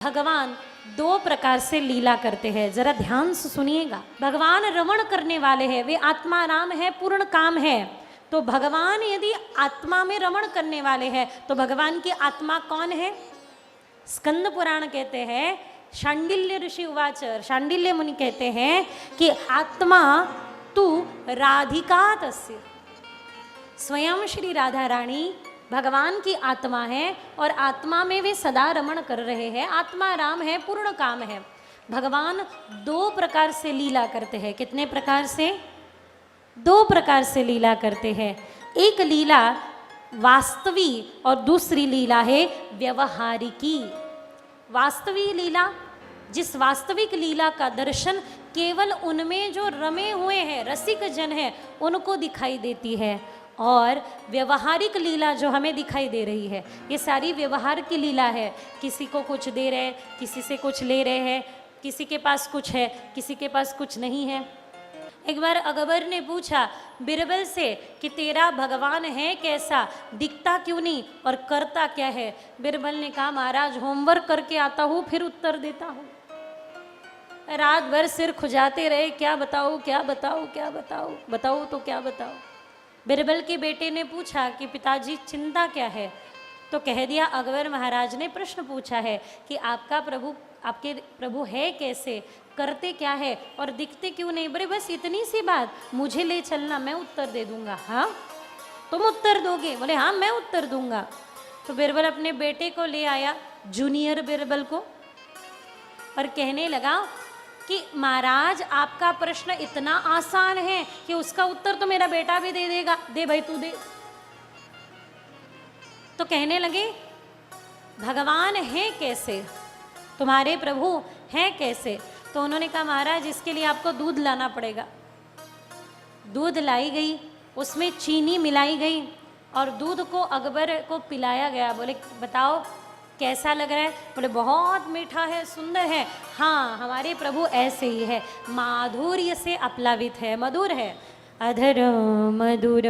भगवान दो प्रकार से लीला करते हैं, जरा ध्यान से सुनिएगा। भगवान रमण करने वाले हैं, वे आत्मा राम है, पूर्ण काम है। तो भगवान यदि आत्मा में रमण करने वाले हैं तो भगवान की आत्मा कौन है? स्कंद पुराण कहते हैं, शांडिल्य ऋषि उवाच, शांडिल्य मुनि कहते हैं कि आत्मा तू राधिका तस्य, स्वयं श्री राधा रानी भगवान की आत्मा है और आत्मा में वे सदा रमण कर रहे हैं। आत्मा राम है, पूर्ण काम है। भगवान दो प्रकार से लीला करते हैं। कितने प्रकार से? दो प्रकार से लीला करते हैं। एक लीला वास्तविक और दूसरी लीला है व्यवहारिकी। वास्तविक लीला, जिस वास्तविक लीला का दर्शन केवल उनमें जो रमे हुए हैं, रसिक जन हैं, उनको दिखाई देती है। और व्यवहारिक लीला जो हमें दिखाई दे रही है, ये सारी व्यवहार की लीला है। किसी को कुछ दे रहे हैं, किसी से कुछ ले रहे हैं, किसी के पास कुछ है, किसी के पास कुछ नहीं है। एक बार अकबर ने पूछा बिरबल से कि तेरा भगवान है कैसा, दिखता क्यों नहीं और करता क्या है? बिरबल ने कहा, महाराज होमवर्क करके आता हूँ फिर उत्तर देता हूँ। रात भर सिर खुजाते रहे, क्या बताऊँ क्या बताऊँ क्या बताऊँ, बताऊँ तो क्या बताऊँ। बिरबल के बेटे ने पूछा कि पिताजी चिंता क्या है? तो कह दिया, अकबर महाराज ने प्रश्न पूछा है कि आपका प्रभु, आपके प्रभु है कैसे, करते क्या है और दिखते क्यों नहीं? बोले बस इतनी सी बात, मुझे ले चलना, मैं उत्तर दे दूंगा। हाँ तुम उत्तर दोगे? बोले हाँ मैं उत्तर दूंगा। तो बिरबल अपने बेटे को ले आया, जूनियर बिरबल को, और कहने लगा कि महाराज आपका प्रश्न इतना आसान है कि उसका उत्तर तो मेरा बेटा भी दे देगा, दे भाई तू दे। तो कहने लगे भगवान है कैसे, तुम्हारे प्रभु हैं कैसे? तो उन्होंने कहा महाराज इसके लिए आपको दूध लाना पड़ेगा। दूध लाई गई, उसमें चीनी मिलाई गई और दूध को अकबर को पिलाया गया। बोले बताओ कैसा लग रहा है? बोले बहुत मीठा है, सुंदर है। हाँ हमारे प्रभु ऐसे ही है, माधुर्य से अप्लावित है, मधुर है। अधर मधुर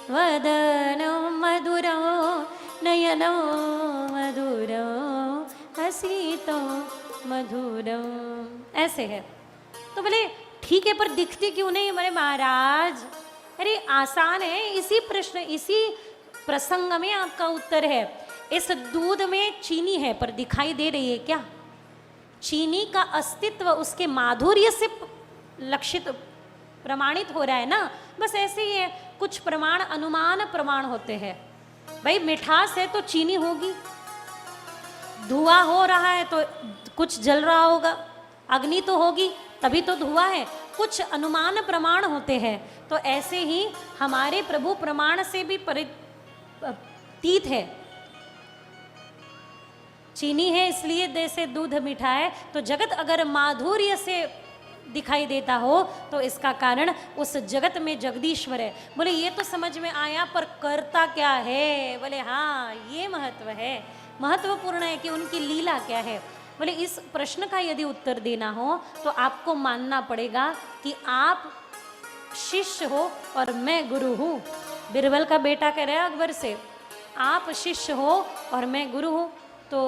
वदन मधुर नयन मधुर हसीतो मधुर, ऐसे है। तो बोले ठीक है पर दिखते क्यों नहीं? बोले महाराज अरे आसान है, इसी प्रश्न इसी प्रसंग में आपका उत्तर है। इस दूध में चीनी है पर दिखाई दे रही है क्या? चीनी का अस्तित्व उसके माधुर्य से लक्षित प्रमाणित हो रहा है ना। बस ऐसे ही है, कुछ प्रमाण अनुमान प्रमाण होते हैं। भाई मिठास है तो चीनी होगी, धुआं हो रहा है तो कुछ जल रहा होगा, अग्नि तो होगी तभी तो धुआं है। कुछ अनुमान प्रमाण होते हैं। तो ऐसे ही हमारे प्रभु प्रमाण से भी परितीत है। चीनी है इसलिए जैसे दूध मीठा है, तो जगत अगर माधुर्य से दिखाई देता हो तो इसका कारण उस जगत में जगदीश्वर है। बोले ये तो समझ में आया, पर करता क्या है? बोले हाँ ये महत्व है, महत्वपूर्ण है कि उनकी लीला क्या है। बोले इस प्रश्न का यदि उत्तर देना हो तो आपको मानना पड़ेगा कि आप शिष्य हो और मैं गुरु हूँ। बिरबल का बेटा कह रहा है अकबर से, आप शिष्य हो और मैं गुरु हूँ। तो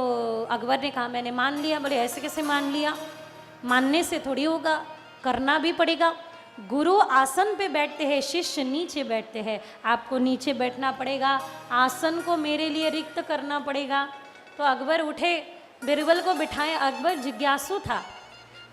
अकबर ने कहा मैंने मान लिया। बोले ऐसे कैसे मान लिया? मानने से थोड़ी होगा, करना भी पड़ेगा। गुरु आसन पे बैठते हैं, शिष्य नीचे बैठते हैं। आपको नीचे बैठना पड़ेगा, आसन को मेरे लिए रिक्त करना पड़ेगा। तो अकबर उठे, बिरबल को बिठाए। अकबर जिज्ञासु था।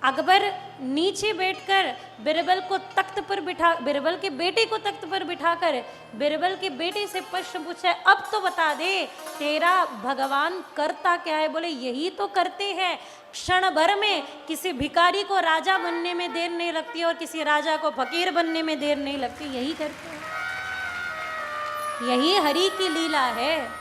अकबर नीचे बैठकर बिरबल को तख्त पर बिठा, बिरबल के बेटे को तख्त पर बिठाकर बिरबल के बेटे से प्रश्न पूछा, अब तो बता दे तेरा भगवान करता क्या है? बोले यही तो करते हैं, क्षण भर में किसी भिखारी को राजा बनने में देर नहीं लगती और किसी राजा को फकीर बनने में देर नहीं लगती, यही करते हैं, यही हरि की लीला है।